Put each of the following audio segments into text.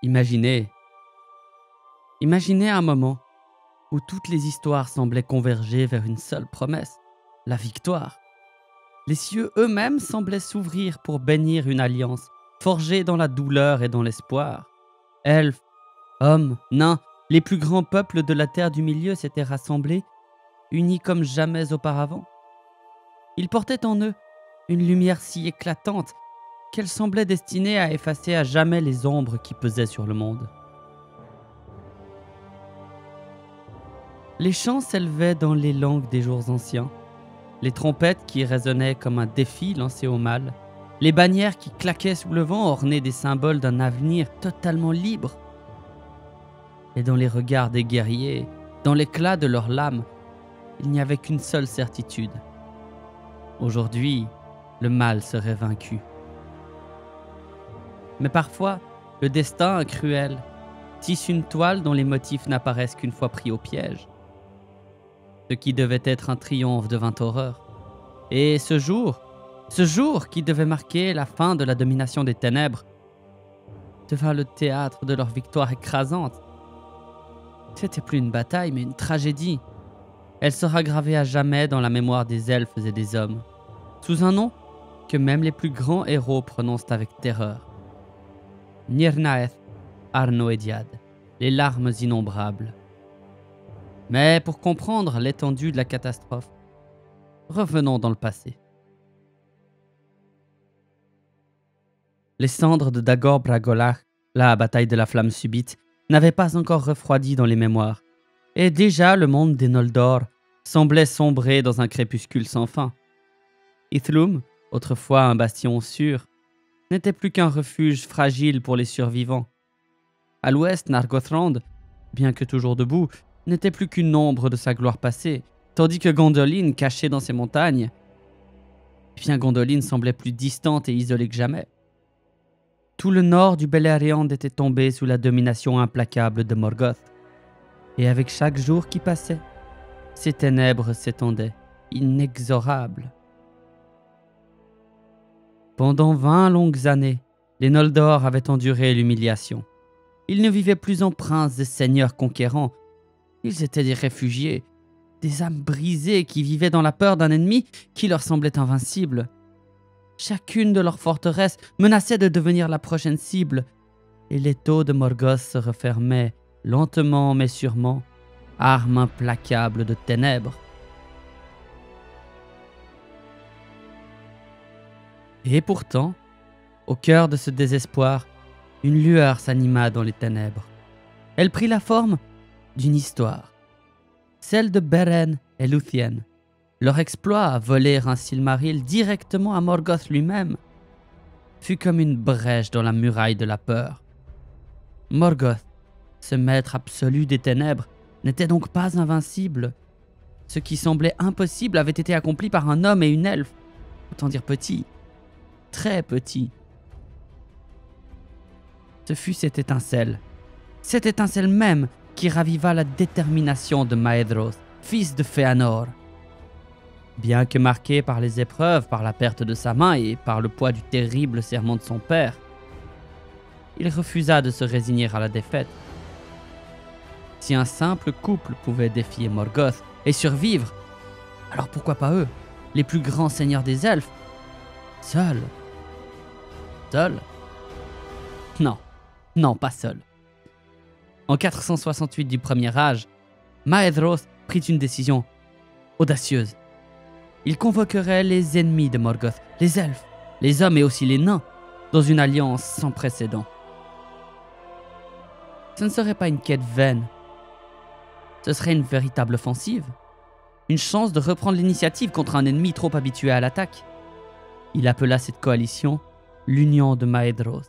Imaginez, imaginez un moment où toutes les histoires semblaient converger vers une seule promesse, la victoire. Les cieux eux-mêmes semblaient s'ouvrir pour bénir une alliance, forgée dans la douleur et dans l'espoir. Elfes, hommes, nains, les plus grands peuples de la terre du milieu s'étaient rassemblés, unis comme jamais auparavant. Ils portaient en eux une lumière si éclatante qu'elle semblait destinée à effacer à jamais les ombres qui pesaient sur le monde. Les chants s'élevaient dans les langues des jours anciens, les trompettes qui résonnaient comme un défi lancé au mal, les bannières qui claquaient sous le vent ornées des symboles d'un avenir totalement libre. Et dans les regards des guerriers, dans l'éclat de leurs lames, il n'y avait qu'une seule certitude. Aujourd'hui, le mal serait vaincu. Mais parfois, le destin cruel tisse une toile dont les motifs n'apparaissent qu'une fois pris au piège. Ce qui devait être un triomphe devint horreur. Et ce jour qui devait marquer la fin de la domination des ténèbres, devint le théâtre de leur victoire écrasante. C'était plus une bataille, mais une tragédie. Elle sera gravée à jamais dans la mémoire des elfes et des hommes, sous un nom que même les plus grands héros prononcent avec terreur. Nirnaeth Arnoediad, les larmes innombrables. Mais pour comprendre l'étendue de la catastrophe, revenons dans le passé. Les cendres de Dagor Bragollach, la bataille de la flamme subite, n'avaient pas encore refroidi dans les mémoires, et déjà le monde des Noldor semblait sombrer dans un crépuscule sans fin. Ithlum, autrefois un bastion sûr, n'était plus qu'un refuge fragile pour les survivants. À l'ouest, Nargothrond, bien que toujours debout, n'était plus qu'une ombre de sa gloire passée, tandis que Gondolin, cachée dans ses montagnes, Gondolin semblait plus distante et isolée que jamais. Tout le nord du Beleriand était tombé sous la domination implacable de Morgoth, et avec chaque jour qui passait, ces ténèbres s'étendaient, inexorables. Pendant 20 longues années, les Noldor avaient enduré l'humiliation. Ils ne vivaient plus en princes et seigneurs conquérants. Ils étaient des réfugiés, des âmes brisées qui vivaient dans la peur d'un ennemi qui leur semblait invincible. Chacune de leurs forteresses menaçait de devenir la prochaine cible, et l'étau de Morgoth se refermait, lentement mais sûrement, arme implacable de ténèbres. Et pourtant, au cœur de ce désespoir, une lueur s'anima dans les ténèbres. Elle prit la forme d'une histoire, celle de Beren et Luthien. Leur exploit à voler un Silmaril directement à Morgoth lui-même fut comme une brèche dans la muraille de la peur. Morgoth, ce maître absolu des ténèbres, n'était donc pas invincible. Ce qui semblait impossible avait été accompli par un homme et une elfe, autant dire petit, très petit. Ce fut cette étincelle même qui raviva la détermination de Maedhros, fils de Fëanor. Bien que marqué par les épreuves, par la perte de sa main et par le poids du terrible serment de son père, il refusa de se résigner à la défaite. Si un simple couple pouvait défier Morgoth et survivre, alors pourquoi pas eux, les plus grands seigneurs des elfes? Seuls? Non, pas seuls. En 468 du Premier Âge, Maedhros prit une décision audacieuse. Il convoquerait les ennemis de Morgoth, les elfes, les hommes et aussi les nains, dans une alliance sans précédent. Ce ne serait pas une quête vaine. Ce serait une véritable offensive. Une chance de reprendre l'initiative contre un ennemi trop habitué à l'attaque. Il appela cette coalition l'Union de Maedhros.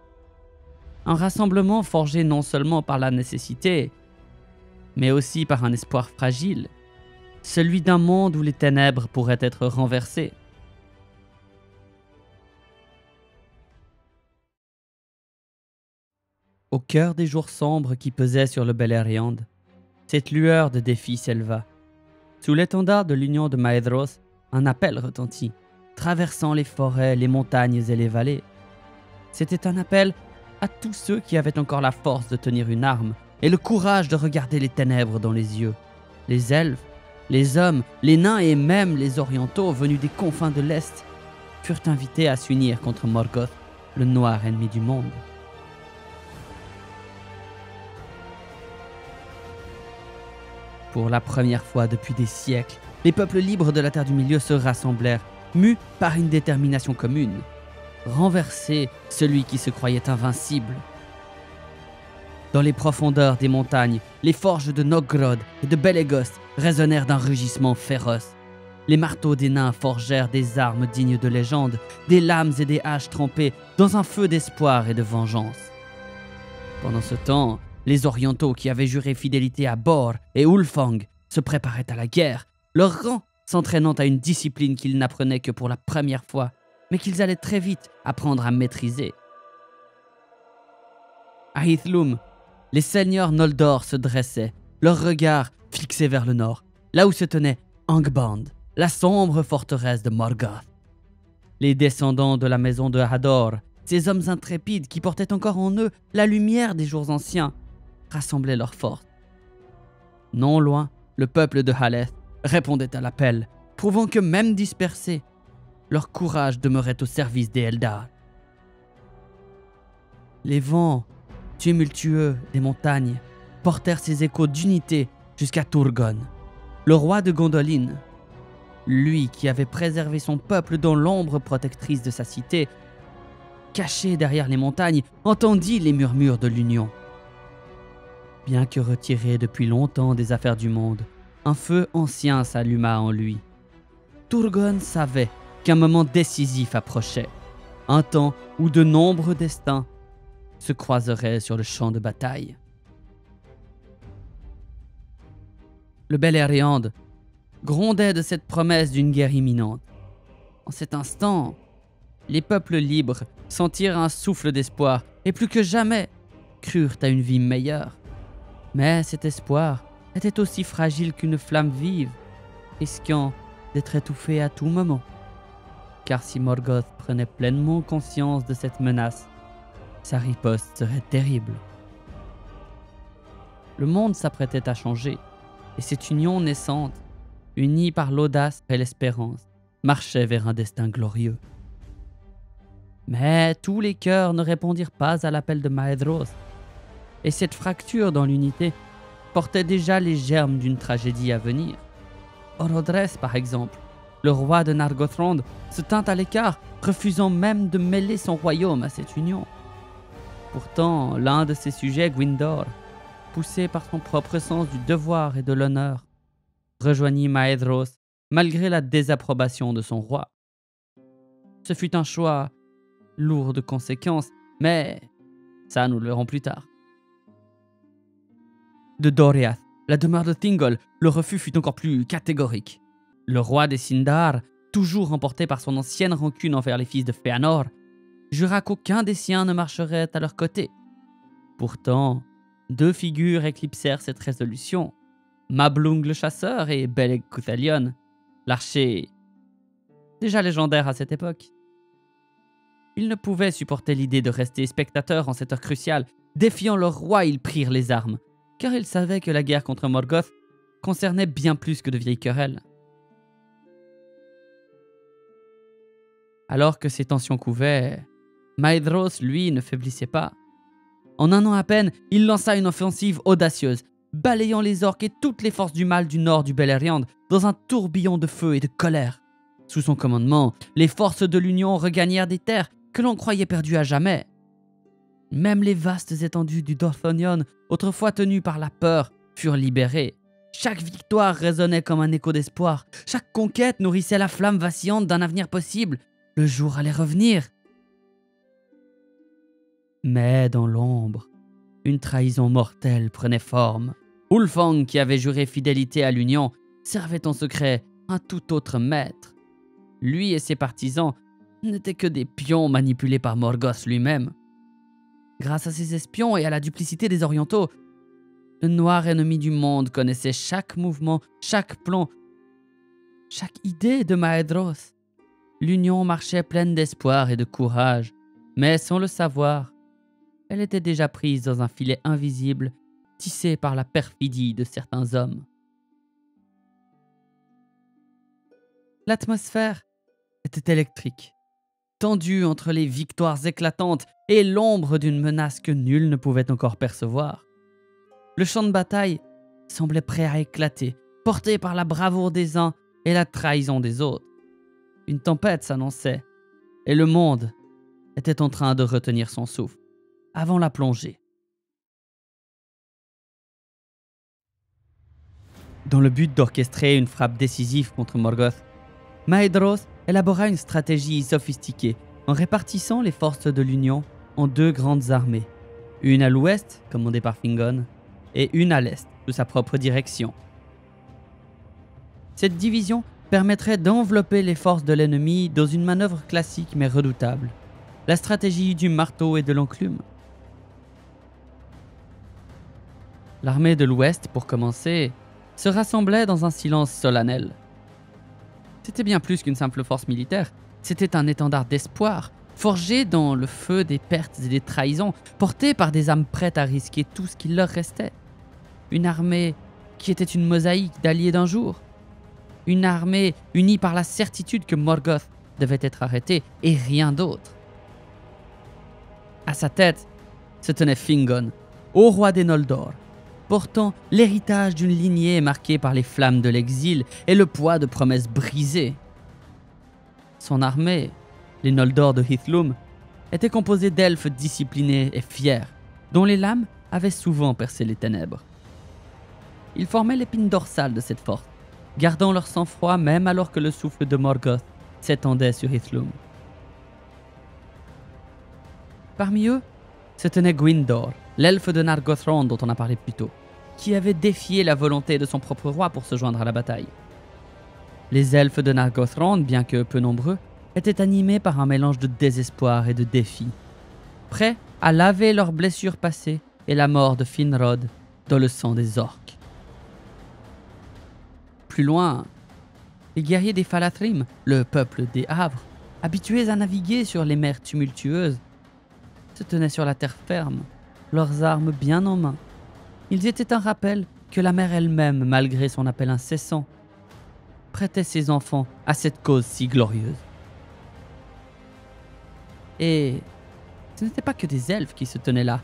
Un rassemblement forgé non seulement par la nécessité, mais aussi par un espoir fragile, celui d'un monde où les ténèbres pourraient être renversées. Au cœur des jours sombres qui pesaient sur le Beleriand, cette lueur de défi s'éleva. Sous l'étendard de l'Union de Maedhros, un appel retentit, traversant les forêts, les montagnes et les vallées. C'était un appel à tous ceux qui avaient encore la force de tenir une arme et le courage de regarder les ténèbres dans les yeux. Les elfes, les hommes, les nains et même les orientaux venus des confins de l'Est furent invités à s'unir contre Morgoth, le noir ennemi du monde. Pour la première fois depuis des siècles, les peuples libres de la Terre du Milieu se rassemblèrent, mus par une détermination commune: renverser celui qui se croyait invincible. Dans les profondeurs des montagnes, les forges de Nogrod et de Belegost résonnèrent d'un rugissement féroce. Les marteaux des nains forgèrent des armes dignes de légende, des lames et des haches trempées dans un feu d'espoir et de vengeance. Pendant ce temps, les orientaux qui avaient juré fidélité à Bor et Ulfang se préparaient à la guerre, leur rang s'entraînant à une discipline qu'ils n'apprenaient que pour la première fois, mais qu'ils allaient très vite apprendre à maîtriser. À Hithlum, les seigneurs Noldor se dressaient, leurs regards fixés vers le nord, là où se tenait Angband, la sombre forteresse de Morgoth. Les descendants de la maison de Hador, ces hommes intrépides qui portaient encore en eux la lumière des jours anciens, rassemblaient leurs forces. Non loin, le peuple de Haleth répondait à l'appel, prouvant que même dispersés, leur courage demeurait au service des Eldar. Les vents tumultueux des montagnes portèrent ces échos d'unité jusqu'à Turgon, le roi de Gondolin. Lui qui avait préservé son peuple dans l'ombre protectrice de sa cité, caché derrière les montagnes, entendit les murmures de l'union. Bien que retiré depuis longtemps des affaires du monde, un feu ancien s'alluma en lui. Turgon savait qu'un moment décisif approchait, un temps où de nombreux destins se croiseraient sur le champ de bataille. Le Beleriand grondait de cette promesse d'une guerre imminente. En cet instant, les peuples libres sentirent un souffle d'espoir et plus que jamais crurent à une vie meilleure. Mais cet espoir était aussi fragile qu'une flamme vive, risquant d'être étouffée à tout moment. Car si Morgoth prenait pleinement conscience de cette menace, sa riposte serait terrible. Le monde s'apprêtait à changer, et cette union naissante, unie par l'audace et l'espérance, marchait vers un destin glorieux. Mais tous les cœurs ne répondirent pas à l'appel de Maedhros, et cette fracture dans l'unité portait déjà les germes d'une tragédie à venir. Orodreth, par exemple, le roi de Nargothrond, se tint à l'écart, refusant même de mêler son royaume à cette union. Pourtant, l'un de ses sujets, Gwyndor, poussé par son propre sens du devoir et de l'honneur, rejoignit Maedhros malgré la désapprobation de son roi. Ce fut un choix lourd de conséquences, mais ça nous le verrons plus tard. De Doriath, la demeure de Thingol, le refus fut encore plus catégorique. Le roi des Sindar, toujours emporté par son ancienne rancune envers les fils de Fëanor, jura qu'aucun des siens ne marcherait à leur côté. Pourtant, deux figures éclipsèrent cette résolution: Mablung le chasseur et Beleg Cuthalion, l'archer, déjà légendaire à cette époque. Ils ne pouvaient supporter l'idée de rester spectateurs en cette heure cruciale. Défiant leur roi, ils prirent les armes, car ils savaient que la guerre contre Morgoth concernait bien plus que de vieilles querelles. Alors que ces tensions couvaient, Maedhros, lui, ne faiblissait pas. En un an à peine, il lança une offensive audacieuse, balayant les orques et toutes les forces du mal du nord du Beleriand dans un tourbillon de feu et de colère. Sous son commandement, les forces de l'Union regagnèrent des terres que l'on croyait perdues à jamais. Même les vastes étendues du Dorthonion, autrefois tenues par la peur, furent libérées. Chaque victoire résonnait comme un écho d'espoir. Chaque conquête nourrissait la flamme vacillante d'un avenir possible. Le jour allait revenir. Mais dans l'ombre, une trahison mortelle prenait forme. Ulfang, qui avait juré fidélité à l'Union, servait en secret un tout autre maître. Lui et ses partisans n'étaient que des pions manipulés par Morgoth lui-même. Grâce à ses espions et à la duplicité des Orientaux, le noir ennemi du monde connaissait chaque mouvement, chaque plan, chaque idée de Maedhros. L'Union marchait pleine d'espoir et de courage, mais sans le savoir, elle était déjà prise dans un filet invisible tissé par la perfidie de certains hommes. L'atmosphère était électrique, tendue entre les victoires éclatantes et l'ombre d'une menace que nul ne pouvait encore percevoir. Le champ de bataille semblait prêt à éclater, porté par la bravoure des uns et la trahison des autres. Une tempête s'annonçait, et le monde était en train de retenir son souffle avant la plongée. Dans le but d'orchestrer une frappe décisive contre Morgoth, Maedhros élabora une stratégie sophistiquée en répartissant les forces de l'Union en deux grandes armées, une à l'ouest, commandée par Fingon, et une à l'est, sous sa propre direction. Cette division permettrait d'envelopper les forces de l'ennemi dans une manœuvre classique mais redoutable, la stratégie du marteau et de l'enclume. L'armée de l'ouest, pour commencer, se rassemblait dans un silence solennel. C'était bien plus qu'une simple force militaire, c'était un étendard d'espoir, forgé dans le feu des pertes et des trahisons, porté par des âmes prêtes à risquer tout ce qu'il leur restait. Une armée qui était une mosaïque d'alliés d'un jour. Une armée unie par la certitude que Morgoth devait être arrêté et rien d'autre. À sa tête se tenait Fingon, haut roi des Noldor, portant l'héritage d'une lignée marquée par les flammes de l'exil et le poids de promesses brisées. Son armée, les Noldor de Hithlum, était composée d'elfes disciplinés et fiers, dont les lames avaient souvent percé les ténèbres. Ils formaient l'épine dorsale de cette force, gardant leur sang-froid même alors que le souffle de Morgoth s'étendait sur Hithlum. Parmi eux se tenait Gwyndor, l'elfe de Nargothrond dont on a parlé plus tôt, qui avait défié la volonté de son propre roi pour se joindre à la bataille. Les elfes de Nargothrond, bien que peu nombreux, étaient animés par un mélange de désespoir et de défi, prêts à laver leurs blessures passées et la mort de Finrod dans le sang des orques. Plus loin, les guerriers des Falathrim, le peuple des Havres, habitués à naviguer sur les mers tumultueuses, se tenaient sur la terre ferme, leurs armes bien en main. Ils étaient un rappel que la mer elle-même, malgré son appel incessant, prêtait ses enfants à cette cause si glorieuse. Et ce n'étaient pas que des elfes qui se tenaient là.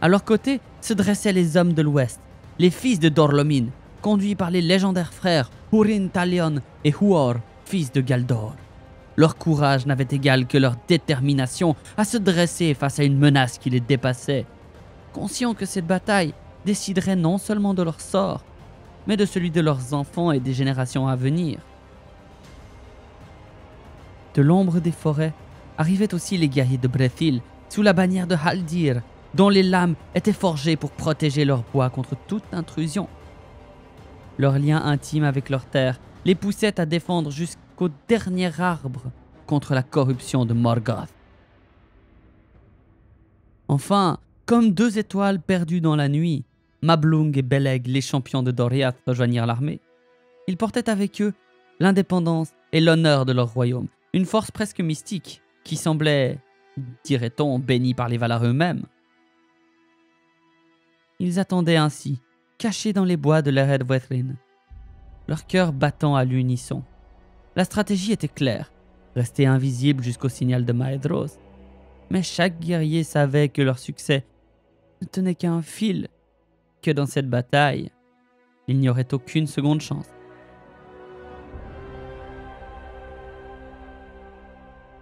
À leur côté se dressaient les hommes de l'Ouest, les fils de Dorlomin, conduits par les légendaires frères Húrin Talion et Huor, fils de Galdor. Leur courage n'avait égal que leur détermination à se dresser face à une menace qui les dépassait, conscients que cette bataille déciderait non seulement de leur sort, mais de celui de leurs enfants et des générations à venir. De l'ombre des forêts arrivaient aussi les guerriers de Brethil, sous la bannière de Haldir, dont les lames étaient forgées pour protéger leur bois contre toute intrusion. Leur lien intime avec leur terre les poussait à défendre jusqu'au dernier arbre contre la corruption de Morgoth. Enfin, comme deux étoiles perdues dans la nuit, Mablung et Beleg, les champions de Doriath, rejoignirent l'armée. Ils portaient avec eux l'indépendance et l'honneur de leur royaume, une force presque mystique qui semblait, dirait-on, bénie par les Valar eux-mêmes. Ils attendaient ainsi, cachés dans les bois de l'Ered Wethrin, leur cœur battant à l'unisson. La stratégie était claire, rester invisible jusqu'au signal de Maedhros, mais chaque guerrier savait que leur succès ne tenait qu'à un fil, que dans cette bataille, il n'y aurait aucune seconde chance.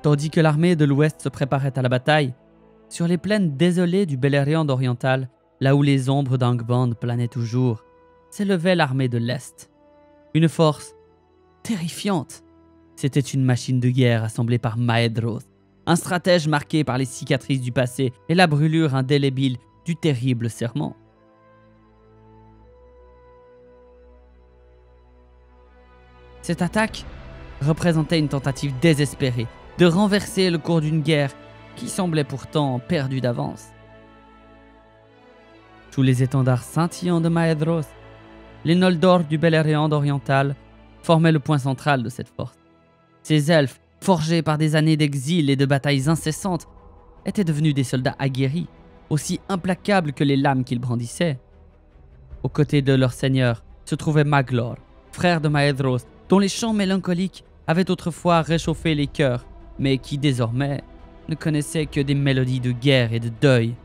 Tandis que l'armée de l'Ouest se préparait à la bataille, sur les plaines désolées du Beleriand oriental, là où les ombres d'Angband planaient toujours, s'élevait l'armée de l'Est. Une force terrifiante. C'était une machine de guerre assemblée par Maedhros, un stratège marqué par les cicatrices du passé et la brûlure indélébile du terrible serment. Cette attaque représentait une tentative désespérée de renverser le cours d'une guerre qui semblait pourtant perdue d'avance. Sous les étendards scintillants de Maedhros, les Noldor du Beleriand oriental formaient le point central de cette force. Ces elfes, forgés par des années d'exil et de batailles incessantes, étaient devenus des soldats aguerris, aussi implacables que les lames qu'ils brandissaient. Aux côtés de leur seigneur se trouvait Maglor, frère de Maedhros, dont les chants mélancoliques avaient autrefois réchauffé les cœurs, mais qui désormais ne connaissait que des mélodies de guerre et de deuil.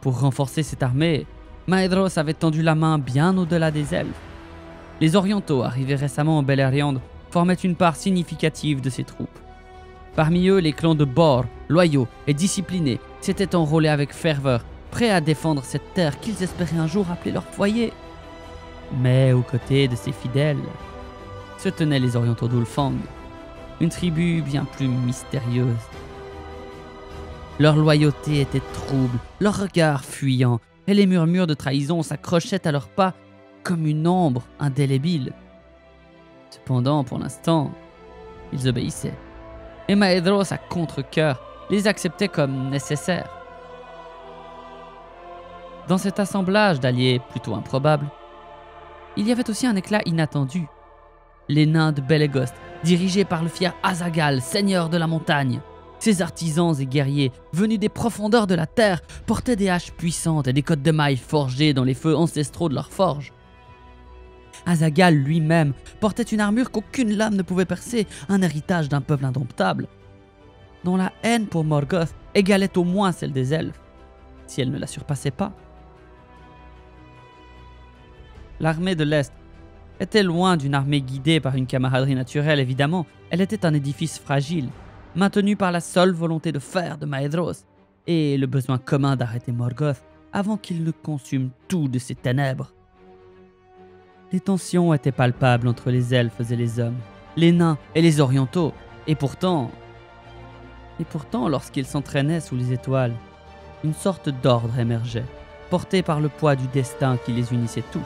Pour renforcer cette armée, Maedhros avait tendu la main bien au-delà des elfes. Les Orientaux, arrivés récemment en Beleriand, formaient une part significative de ses troupes. Parmi eux, les clans de Bor, loyaux et disciplinés, s'étaient enrôlés avec ferveur, prêts à défendre cette terre qu'ils espéraient un jour appeler leur foyer. Mais aux côtés de ces fidèles, se tenaient les Orientaux d'Ulfang, une tribu bien plus mystérieuse. Leur loyauté était trouble, leur regard fuyant, et les murmures de trahison s'accrochaient à leurs pas comme une ombre indélébile. Cependant, pour l'instant, ils obéissaient. Et Maedhros, à contre-cœur, les acceptait comme nécessaires. Dans cet assemblage d'alliés plutôt improbables, il y avait aussi un éclat inattendu. Les nains de Belegost, dirigés par le fier Azaghal, seigneur de la montagne. Ces artisans et guerriers, venus des profondeurs de la terre, portaient des haches puissantes et des côtes de mailles forgées dans les feux ancestraux de leurs forges. Azaghal lui-même portait une armure qu'aucune lame ne pouvait percer, un héritage d'un peuple indomptable, dont la haine pour Morgoth égalait au moins celle des elfes, si elle ne la surpassait pas. L'armée de l'Est était loin d'une armée guidée par une camaraderie naturelle, évidemment. Elle était un édifice fragile, maintenu par la seule volonté de fer de Maedhros et le besoin commun d'arrêter Morgoth avant qu'il ne consume tout de ses ténèbres. Les tensions étaient palpables entre les elfes et les hommes, les nains et les orientaux, et pourtant, lorsqu'ils s'entraînaient sous les étoiles, une sorte d'ordre émergeait, porté par le poids du destin qui les unissait tous.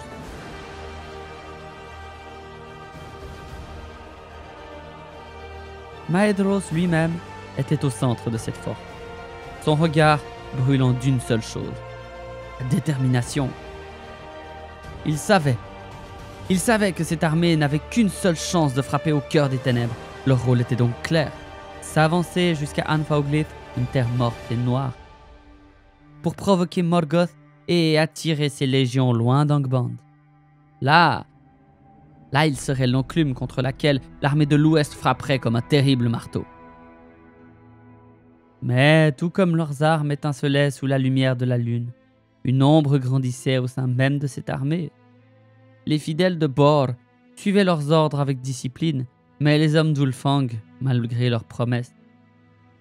Maedhros lui-même était au centre de cette force, son regard brûlant d'une seule chose, la détermination. Il savait que cette armée n'avait qu'une seule chance de frapper au cœur des ténèbres. Leur rôle était donc clair, s'avancer jusqu'à Anfauglith, une terre morte et noire, pour provoquer Morgoth et attirer ses légions loin d'Angband. Là, il serait l'enclume contre laquelle l'armée de l'Ouest frapperait comme un terrible marteau. Mais tout comme leurs armes étincelaient sous la lumière de la lune, une ombre grandissait au sein même de cette armée. Les fidèles de Bor suivaient leurs ordres avec discipline, mais les hommes d'Ulfang, malgré leurs promesses,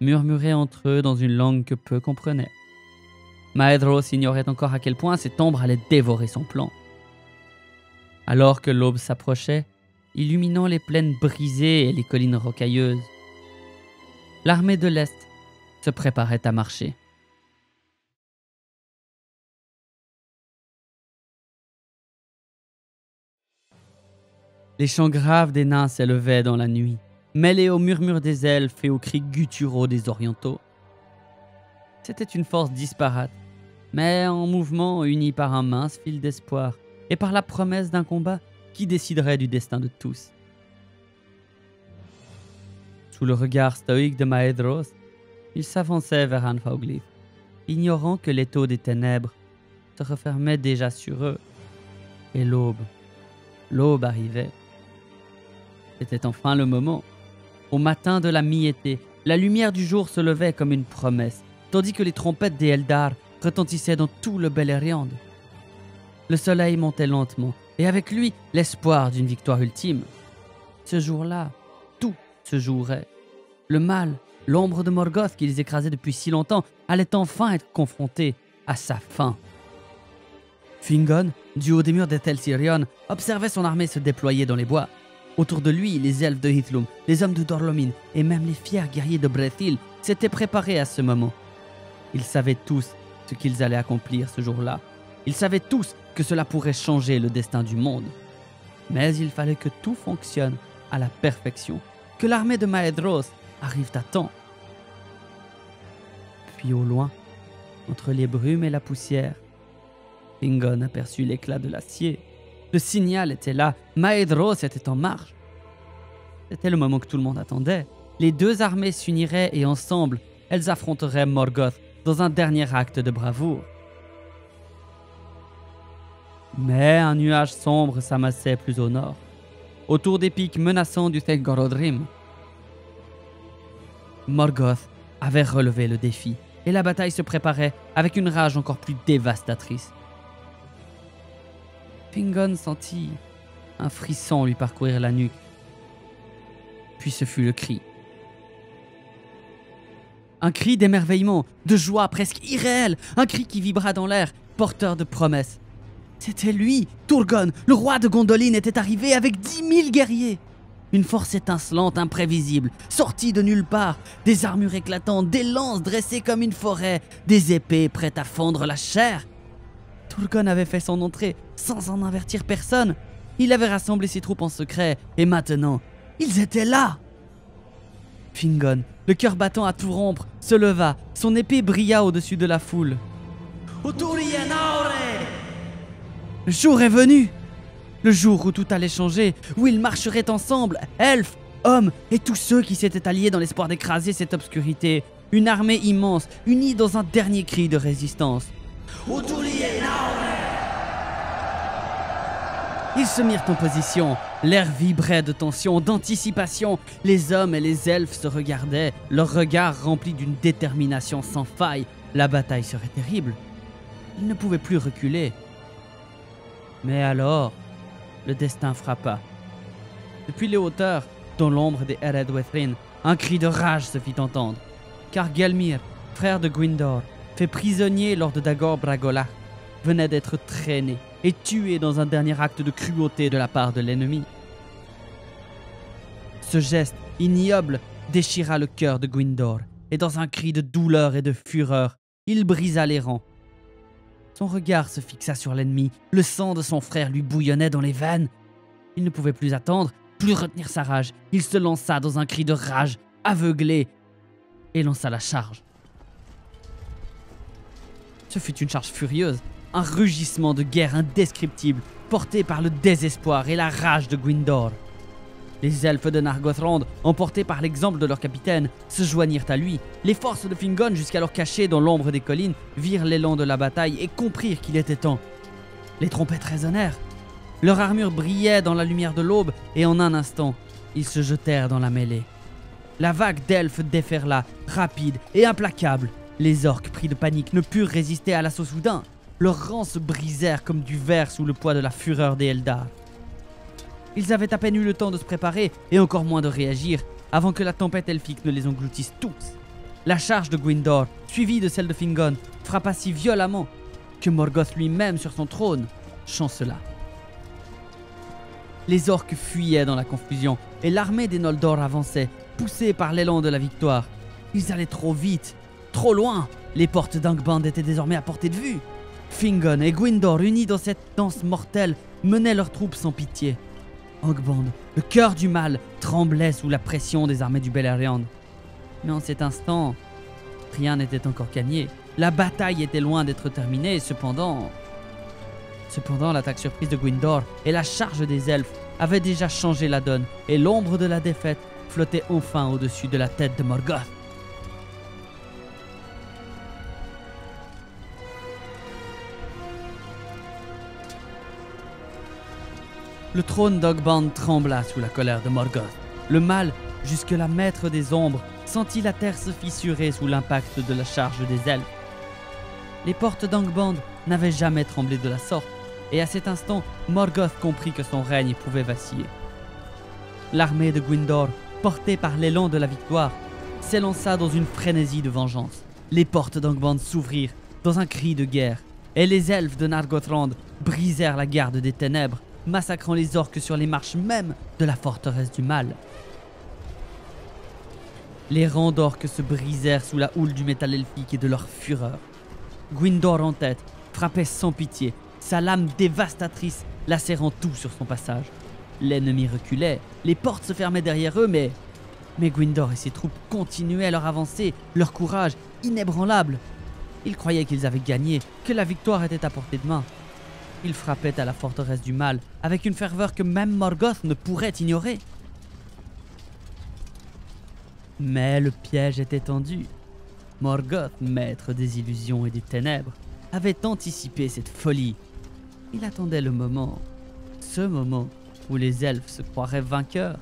murmuraient entre eux dans une langue que peu comprenaient. Maedhros ignorait encore à quel point cette ombre allait dévorer son plan. Alors que l'aube s'approchait, illuminant les plaines brisées et les collines rocailleuses, l'armée de l'Est se préparait à marcher. Les chants graves des nains s'élevaient dans la nuit, mêlés aux murmures des elfes et aux cris gutturaux des orientaux. C'était une force disparate, mais en mouvement, unie par un mince fil d'espoir et par la promesse d'un combat qui déciderait du destin de tous. Sous le regard stoïque de Maedhros, ils s'avançaient vers Anfauglith, ignorant que l'étau des ténèbres se refermait déjà sur eux. Et l'aube arrivait. C'était enfin le moment. Au matin de la mi-été, la lumière du jour se levait comme une promesse, tandis que les trompettes des Eldar retentissaient dans tout le Beleriand. Le soleil montait lentement, et avec lui, l'espoir d'une victoire ultime. Ce jour-là, tout se jouerait. Le mal, l'ombre de Morgoth qui les écrasait depuis si longtemps, allait enfin être confronté à sa fin. Fingon, du haut des murs d'Ethel Sirion, observait son armée se déployer dans les bois. Autour de lui, les elfes de Hithlum, les hommes de Dorlomin et même les fiers guerriers de Brethil s'étaient préparés à ce moment. Ils savaient tous ce qu'ils allaient accomplir ce jour-là. Ils savaient tous que cela pourrait changer le destin du monde. Mais il fallait que tout fonctionne à la perfection, que l'armée de Maedhros arrive à temps. Puis au loin, entre les brumes et la poussière, Fingon aperçut l'éclat de l'acier. Le signal était là, Maedhros était en marche. C'était le moment que tout le monde attendait. Les deux armées s'uniraient et ensemble, elles affronteraient Morgoth dans un dernier acte de bravoure. Mais un nuage sombre s'amassait plus au nord, autour des pics menaçants du Thelgorodrim. Morgoth avait relevé le défi, et la bataille se préparait avec une rage encore plus dévastatrice. Fingon sentit un frisson lui parcourir la nuque. Puis ce fut le cri. Un cri d'émerveillement, de joie presque irréelle, un cri qui vibra dans l'air, porteur de promesses. C'était lui, Turgon, le roi de Gondolin était arrivé avec 10 000 guerriers. Une force étincelante, imprévisible, sortie de nulle part, des armures éclatantes, des lances dressées comme une forêt, des épées prêtes à fendre la chair. Turgon avait fait son entrée sans en avertir personne. Il avait rassemblé ses troupes en secret, et maintenant, ils étaient là. Fingon, le cœur battant à tout rompre, se leva, son épée brilla au-dessus de la foule. Le jour est venu! Le jour où tout allait changer, où ils marcheraient ensemble, elfes, hommes et tous ceux qui s'étaient alliés dans l'espoir d'écraser cette obscurité. Une armée immense, unie dans un dernier cri de résistance. Ils se mirent en position. L'air vibrait de tension, d'anticipation. Les hommes et les elfes se regardaient, leurs regards remplis d'une détermination sans faille. La bataille serait terrible. Ils ne pouvaient plus reculer. Mais alors, le destin frappa. Depuis les hauteurs, dans l'ombre des Eredwethryn, un cri de rage se fit entendre. Car Gelmir, frère de Gwyndor, fait prisonnier lors de Dagor Bragollach, venait d'être traîné et tué dans un dernier acte de cruauté de la part de l'ennemi. Ce geste ignoble déchira le cœur de Gwyndor, et dans un cri de douleur et de fureur, il brisa les rangs. Son regard se fixa sur l'ennemi, le sang de son frère lui bouillonnait dans les veines. Il ne pouvait plus attendre, plus retenir sa rage. Il se lança dans un cri de rage, aveuglé, et lança la charge. Ce fut une charge furieuse, un rugissement de guerre indescriptible, porté par le désespoir et la rage de Gwyndor. Les elfes de Nargothrond, emportés par l'exemple de leur capitaine, se joignirent à lui. Les forces de Fingon, jusqu'alors cachées dans l'ombre des collines, virent l'élan de la bataille et comprirent qu'il était temps. Les trompettes résonnèrent. Leur armure brillait dans la lumière de l'aube et en un instant, ils se jetèrent dans la mêlée. La vague d'elfes déferla, rapide et implacable. Les orques, pris de panique, ne purent résister à l'assaut soudain. Leurs rangs se brisèrent comme du verre sous le poids de la fureur des Eldar. Ils avaient à peine eu le temps de se préparer et encore moins de réagir avant que la tempête elfique ne les engloutisse tous. La charge de Gwyndor, suivie de celle de Fingon, frappa si violemment que Morgoth lui-même sur son trône chancela. Les orques fuyaient dans la confusion et l'armée des Noldor avançait, poussée par l'élan de la victoire. Ils allaient trop vite, trop loin. Les portes d'Angband étaient désormais à portée de vue. Fingon et Gwyndor, unis dans cette danse mortelle, menaient leurs troupes sans pitié. Angband, le cœur du mal, tremblait sous la pression des armées du Beleriand. Mais en cet instant, rien n'était encore gagné. La bataille était loin d'être terminée, cependant, l'attaque surprise de Gwyndor et la charge des elfes avaient déjà changé la donne, et l'ombre de la défaite flottait enfin au-dessus de la tête de Morgoth. Le trône d'Angband trembla sous la colère de Morgoth. Le mal, jusque-là maître des ombres, sentit la terre se fissurer sous l'impact de la charge des elfes. Les portes d'Angband n'avaient jamais tremblé de la sorte, et à cet instant, Morgoth comprit que son règne pouvait vaciller. L'armée de Gwyndor, portée par l'élan de la victoire, s'élança dans une frénésie de vengeance. Les portes d'Angband s'ouvrirent dans un cri de guerre, et les elfes de Nargothrond brisèrent la garde des ténèbres, massacrant les orques sur les marches même de la forteresse du mal. Les rangs d'orques se brisèrent sous la houle du métal elfique et de leur fureur. Gwyndor en tête frappait sans pitié, sa lame dévastatrice lacérant tout sur son passage. L'ennemi reculait, les portes se fermaient derrière eux, mais Gwyndor et ses troupes continuaient leur avancée, leur courage inébranlable. Ils croyaient qu'ils avaient gagné, que la victoire était à portée de main. Ils frappaient à la forteresse du mal avec une ferveur que même Morgoth ne pourrait ignorer. Mais le piège était tendu. Morgoth, maître des illusions et des ténèbres, avait anticipé cette folie. Il attendait le moment, ce moment où les elfes se croiraient vainqueurs.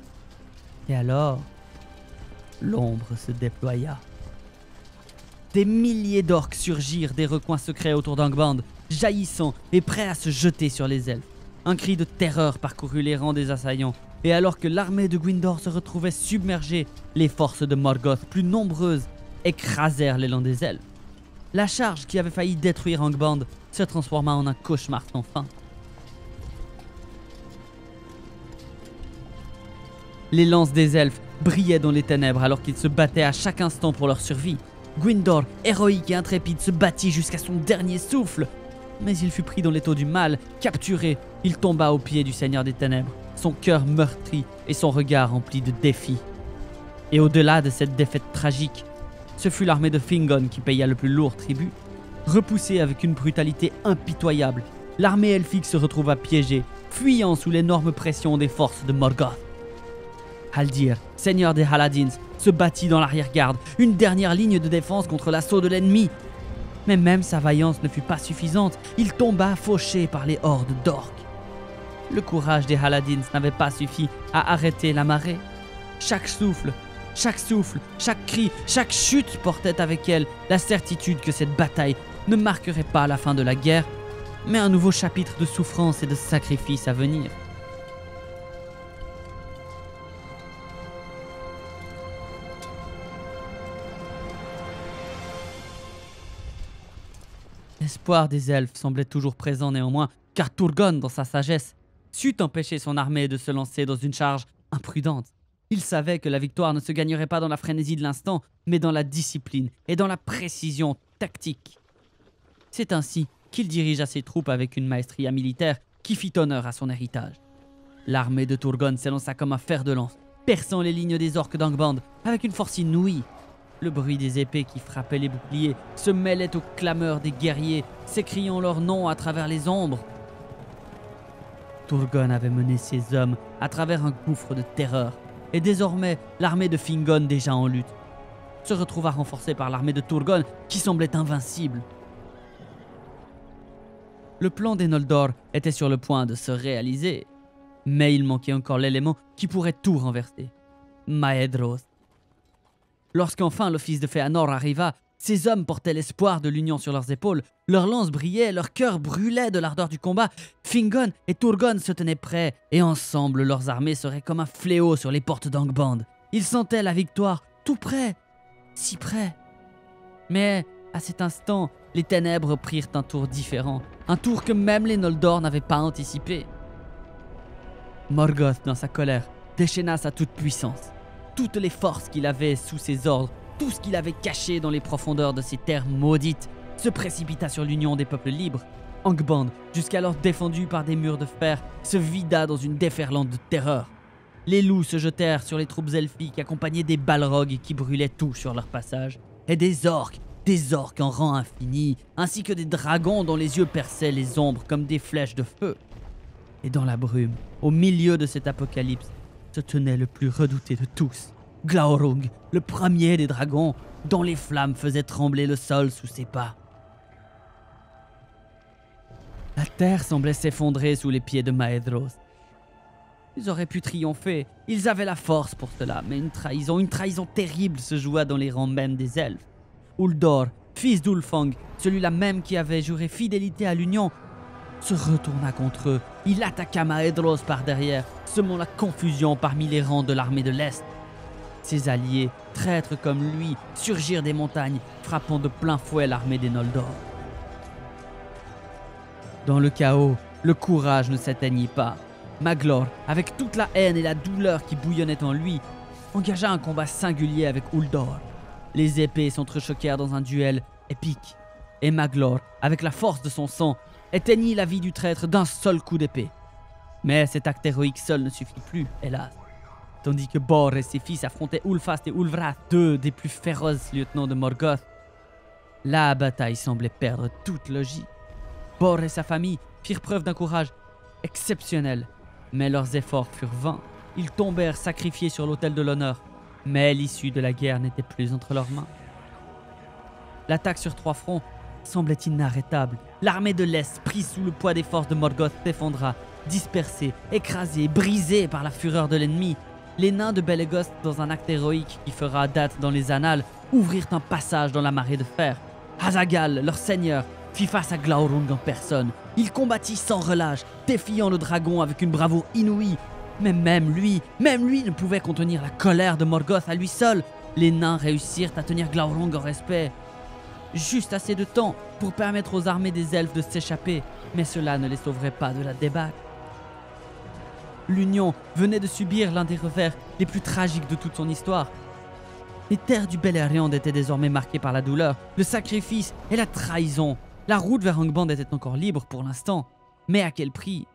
Et alors, l'ombre se déploya. Des milliers d'orques surgirent des recoins secrets autour d'Angband, jaillissant et prêts à se jeter sur les elfes. Un cri de terreur parcourut les rangs des assaillants, et alors que l'armée de Gwyndor se retrouvait submergée, les forces de Morgoth, plus nombreuses, écrasèrent l'élan des elfes. La charge qui avait failli détruire Angband se transforma en un cauchemar sans fin. Les lances des elfes brillaient dans les ténèbres alors qu'ils se battaient à chaque instant pour leur survie. Gwyndor, héroïque et intrépide, se battit jusqu'à son dernier souffle. Mais il fut pris dans l'étau du mal, capturé. Il tomba aux pieds du Seigneur des Ténèbres, son cœur meurtri et son regard rempli de défis. Et au-delà de cette défaite tragique, ce fut l'armée de Fingon qui paya le plus lourd tribut. Repoussée avec une brutalité impitoyable, l'armée elfique se retrouva piégée, fuyant sous l'énorme pression des forces de Morgoth. Haldir, seigneur des Haladins, se battit dans l'arrière-garde, une dernière ligne de défense contre l'assaut de l'ennemi. Mais même sa vaillance ne fut pas suffisante, il tomba fauché par les hordes d'orques. Le courage des Haladins n'avait pas suffi à arrêter la marée. Chaque souffle, chaque cri, chaque chute portait avec elle la certitude que cette bataille ne marquerait pas la fin de la guerre, mais un nouveau chapitre de souffrance et de sacrifice à venir. L'espoir des elfes semblait toujours présent néanmoins, car Turgon, dans sa sagesse, sut empêcher son armée de se lancer dans une charge imprudente. Il savait que la victoire ne se gagnerait pas dans la frénésie de l'instant, mais dans la discipline et dans la précision tactique. C'est ainsi qu'il dirigea ses troupes avec une maestria militaire qui fit honneur à son héritage. L'armée de Turgon s'élança comme un fer de lance, perçant les lignes des orques d'Angband avec une force inouïe. Le bruit des épées qui frappaient les boucliers se mêlait aux clameurs des guerriers, s'écriant leurs noms à travers les ombres. Turgon avait mené ses hommes à travers un gouffre de terreur, et désormais l'armée de Fingon, déjà en lutte, se retrouva renforcée par l'armée de Turgon qui semblait invincible. Le plan des Noldor était sur le point de se réaliser, mais il manquait encore l'élément qui pourrait tout renverser: Maedhros. Lorsqu'enfin le fils de Fëanor arriva, ces hommes portaient l'espoir de l'union sur leurs épaules, leurs lances brillaient, leur cœur brûlait de l'ardeur du combat. Fingon et Turgon se tenaient prêts, et ensemble leurs armées seraient comme un fléau sur les portes d'Angband. Ils sentaient la victoire, tout près, si près. Mais à cet instant, les ténèbres prirent un tour différent, un tour que même les Noldor n'avaient pas anticipé. Morgoth, dans sa colère, déchaîna sa toute-puissance. Toutes les forces qu'il avait sous ses ordres, tout ce qu'il avait caché dans les profondeurs de ces terres maudites, se précipita sur l'union des peuples libres. Angband, jusqu'alors défendu par des murs de fer, se vida dans une déferlante de terreur. Les loups se jetèrent sur les troupes elfiques accompagnés des balrogs qui brûlaient tout sur leur passage, et des orques en rang infini, ainsi que des dragons dont les yeux perçaient les ombres comme des flèches de feu. Et dans la brume, au milieu de cet apocalypse, se tenait le plus redouté de tous, Glaurung, le premier des dragons, dont les flammes faisaient trembler le sol sous ses pas. La terre semblait s'effondrer sous les pieds de Maedhros. Ils auraient pu triompher, ils avaient la force pour cela, mais une trahison terrible se joua dans les rangs même des elfes. Uldor, fils d'Ulfang, celui-là même qui avait juré fidélité à l'Union, se retourna contre eux. Il attaqua Maedhros par derrière, semant la confusion parmi les rangs de l'armée de l'Est. Ses alliés, traîtres comme lui, surgirent des montagnes, frappant de plein fouet l'armée des Noldor. Dans le chaos, le courage ne s'éteignit pas. Maglor, avec toute la haine et la douleur qui bouillonnaient en lui, engagea un combat singulier avec Uldor. Les épées s'entrechoquèrent dans un duel épique, et Maglor, avec la force de son sang, éteignit la vie du traître d'un seul coup d'épée. Mais cet acte héroïque seul ne suffit plus, hélas. Tandis que Bor et ses fils affrontaient Ulfast et Ulvrath, deux des plus féroces lieutenants de Morgoth, la bataille semblait perdre toute logique. Bor et sa famille firent preuve d'un courage exceptionnel, mais leurs efforts furent vains. Ils tombèrent sacrifiés sur l'autel de l'honneur, mais l'issue de la guerre n'était plus entre leurs mains. L'attaque sur 3 fronts semblait inarrêtable. L'armée de l'Est, prise sous le poids des forces de Morgoth, s'effondra, dispersée, écrasée, brisée par la fureur de l'ennemi. Les nains de Belegost, dans un acte héroïque qui fera date dans les annales, ouvrirent un passage dans la marée de fer. Hazagal, leur seigneur, fit face à Glaurung en personne. Il combattit sans relâche, défiant le dragon avec une bravoure inouïe. Mais même lui ne pouvait contenir la colère de Morgoth à lui seul. Les nains réussirent à tenir Glaurung en respect. Juste assez de temps pour permettre aux armées des elfes de s'échapper, mais cela ne les sauverait pas de la débâcle. L'Union venait de subir l'un des revers les plus tragiques de toute son histoire. Les terres du Beleriand étaient désormais marquées par la douleur, le sacrifice et la trahison. La route vers Angband était encore libre pour l'instant, mais à quel prix?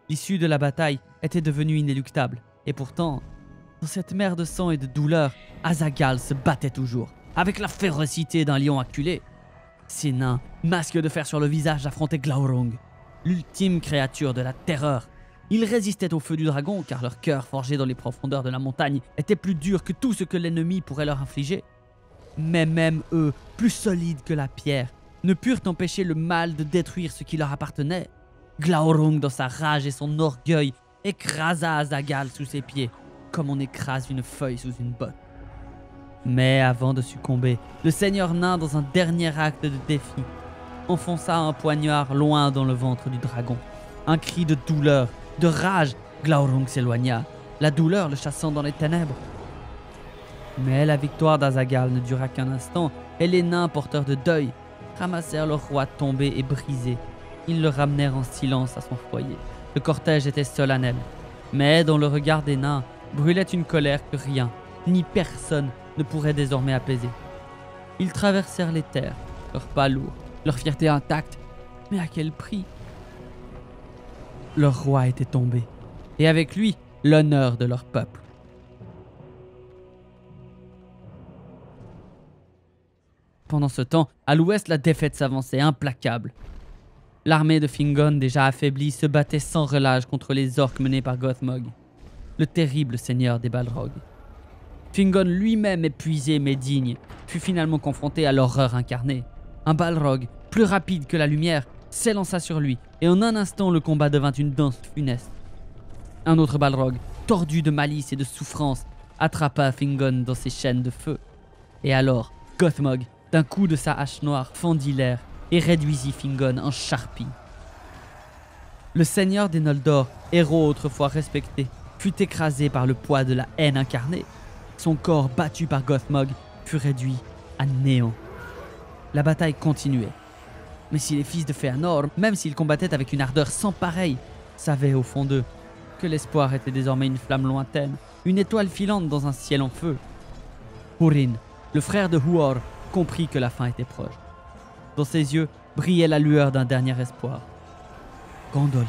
L'issue de la bataille était devenue inéluctable, et pourtant, dans cette mer de sang et de douleur, Hazagal se battait toujours, avec la férocité d'un lion acculé. Ces nains, masques de fer sur le visage, affrontaient Glaurung, l'ultime créature de la terreur. Ils résistaient au feu du dragon car leur cœur, forgé dans les profondeurs de la montagne, était plus dur que tout ce que l'ennemi pourrait leur infliger. Mais même eux, plus solides que la pierre, ne purent empêcher le mal de détruire ce qui leur appartenait. Glaurung, dans sa rage et son orgueil, écrasa Hazagal sous ses pieds, comme on écrase une feuille sous une botte. Mais avant de succomber, le seigneur nain, dans un dernier acte de défi, enfonça un poignard loin dans le ventre du dragon. Un cri de douleur, de rage, Glaurung s'éloigna, la douleur le chassant dans les ténèbres. Mais la victoire d'Hazagal ne dura qu'un instant, et les nains porteurs de deuil ramassèrent leur roi tombé et brisé. Ils le ramenèrent en silence à son foyer. Le cortège était solennel, mais dans le regard des nains brûlait une colère que rien, ni personne ne pourrait désormais apaiser. Ils traversèrent les terres, leurs pas lourds, leur fierté intacte, mais à quel prix? Leur roi était tombé, et avec lui, l'honneur de leur peuple. Pendant ce temps, à l'ouest, la défaite s'avançait implacable. L'armée de Fingon, déjà affaiblie, se battait sans relâche contre les orques menés par Gothmog, le terrible seigneur des Balrog. Fingon lui-même, épuisé mais digne, fut finalement confronté à l'horreur incarnée. Un Balrog, plus rapide que la lumière, s'élança sur lui, et en un instant le combat devint une danse funeste. Un autre Balrog, tordu de malice et de souffrance, attrapa Fingon dans ses chaînes de feu. Et alors, Gothmog, d'un coup de sa hache noire, fendit l'air et réduisit Fingon en charpie. Le seigneur des Noldor, héros autrefois respecté, fut écrasé par le poids de la haine incarnée. Son corps, battu par Gothmog, fut réduit à néant. La bataille continuait. Mais si les fils de Fëanor, même s'ils combattaient avec une ardeur sans pareille, savaient au fond d'eux que l'espoir était désormais une flamme lointaine, une étoile filante dans un ciel en feu. Húrin, le frère de Huor, comprit que la fin était proche. Dans ses yeux brillait la lueur d'un dernier espoir. Gondolin.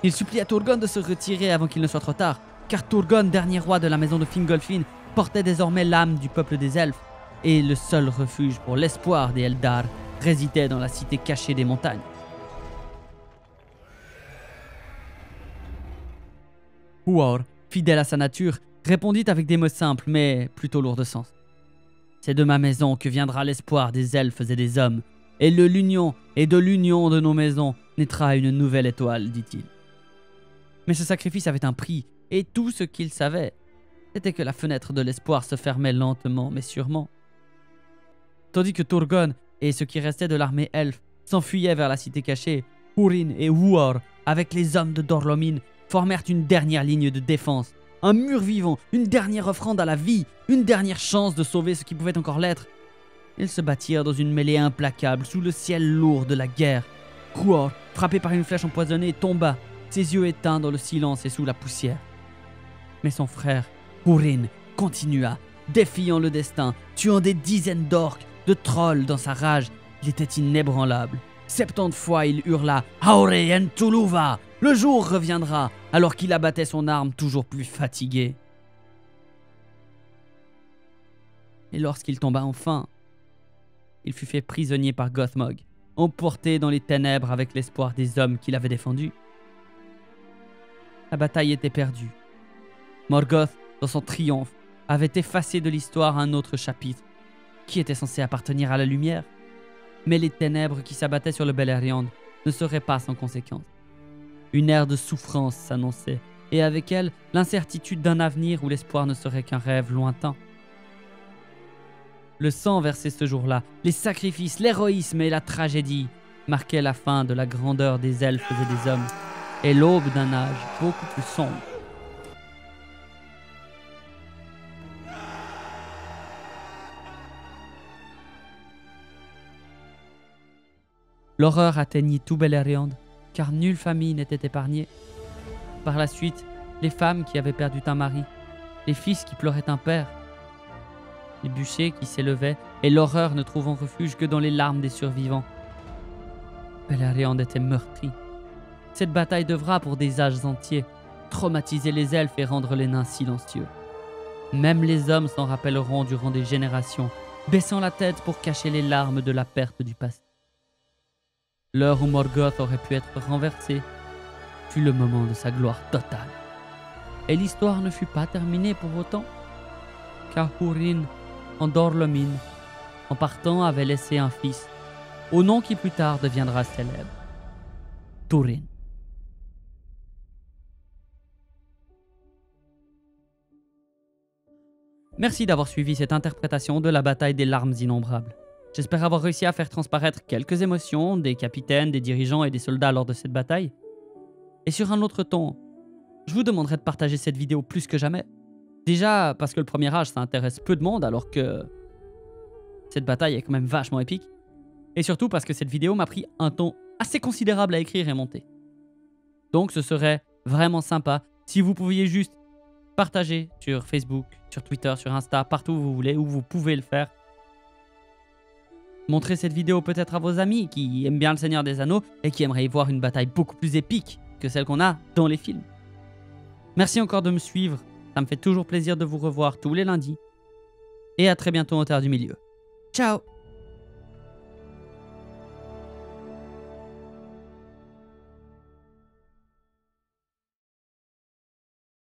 Il supplia Turgon de se retirer avant qu'il ne soit trop tard, car Turgon, dernier roi de la maison de Fingolfin, portait désormais l'âme du peuple des elfes, et le seul refuge pour l'espoir des Eldar résidait dans la cité cachée des montagnes. Huor, fidèle à sa nature, répondit avec des mots simples mais plutôt lourds de sens. C'est de ma maison que viendra l'espoir des elfes et des hommes, et de l'union de nos maisons naîtra une nouvelle étoile, dit-il. Mais ce sacrifice avait un prix, et tout ce qu'il savait, c'était que la fenêtre de l'espoir se fermait lentement mais sûrement. Tandis que Turgon et ce qui restait de l'armée elfe s'enfuyaient vers la cité cachée, Húrin et Huor, avec les hommes de Dor-lómin, formèrent une dernière ligne de défense. Un mur vivant, une dernière offrande à la vie, une dernière chance de sauver ce qui pouvait encore l'être. Ils se battirent dans une mêlée implacable sous le ciel lourd de la guerre. Huor, frappé par une flèche empoisonnée, tomba, ses yeux éteints dans le silence et sous la poussière. Mais son frère, Húrin, continua, défiant le destin, tuant des dizaines d'orques, de trolls dans sa rage. Il était inébranlable. 70 fois il hurla « Aure en Tuluva !» Le jour reviendra, alors qu'il abattait son arme toujours plus fatigué. Et lorsqu'il tomba enfin, il fut fait prisonnier par Gothmog, emporté dans les ténèbres avec l'espoir des hommes qui l'avaient défendu. La bataille était perdue. Morgoth, dans son triomphe, avait effacé de l'histoire un autre chapitre, qui était censé appartenir à la lumière. Mais les ténèbres qui s'abattaient sur le Beleriand ne seraient pas sans conséquence. Une ère de souffrance s'annonçait, et avec elle, l'incertitude d'un avenir où l'espoir ne serait qu'un rêve lointain. Le sang versé ce jour-là, les sacrifices, l'héroïsme et la tragédie marquaient la fin de la grandeur des elfes et des hommes, et l'aube d'un âge beaucoup plus sombre. L'horreur atteignit tout Beleriand, car nulle famille n'était épargnée. Par la suite, les femmes qui avaient perdu un mari, les fils qui pleuraient un père, les bûchers qui s'élevaient, et l'horreur ne trouvant refuge que dans les larmes des survivants. Beleriand était meurtri. Cette bataille devra, pour des âges entiers, traumatiser les elfes et rendre les nains silencieux. Même les hommes s'en rappelleront durant des générations, baissant la tête pour cacher les larmes de la perte du passé. L'heure où Morgoth aurait pu être renversé fut le moment de sa gloire totale. Et l'histoire ne fut pas terminée pour autant, car Húrin, en Dor-lómin, en partant, avait laissé un fils, au nom qui plus tard deviendra célèbre, Túrin. Merci d'avoir suivi cette interprétation de la bataille des larmes innombrables. J'espère avoir réussi à faire transparaître quelques émotions des capitaines, des dirigeants et des soldats lors de cette bataille. Et sur un autre ton, je vous demanderai de partager cette vidéo plus que jamais. Déjà parce que le Premier Âge, ça intéresse peu de monde alors que cette bataille est quand même vachement épique. Et surtout parce que cette vidéo m'a pris un temps assez considérable à écrire et monter. Donc ce serait vraiment sympa si vous pouviez juste partager sur Facebook, sur Twitter, sur Insta, partout où vous voulez, où vous pouvez le faire. Montrez cette vidéo peut-être à vos amis qui aiment bien le Seigneur des Anneaux et qui aimeraient y voir une bataille beaucoup plus épique que celle qu'on a dans les films. Merci encore de me suivre, ça me fait toujours plaisir de vous revoir tous les lundis. Et à très bientôt au Terre du Milieu. Ciao!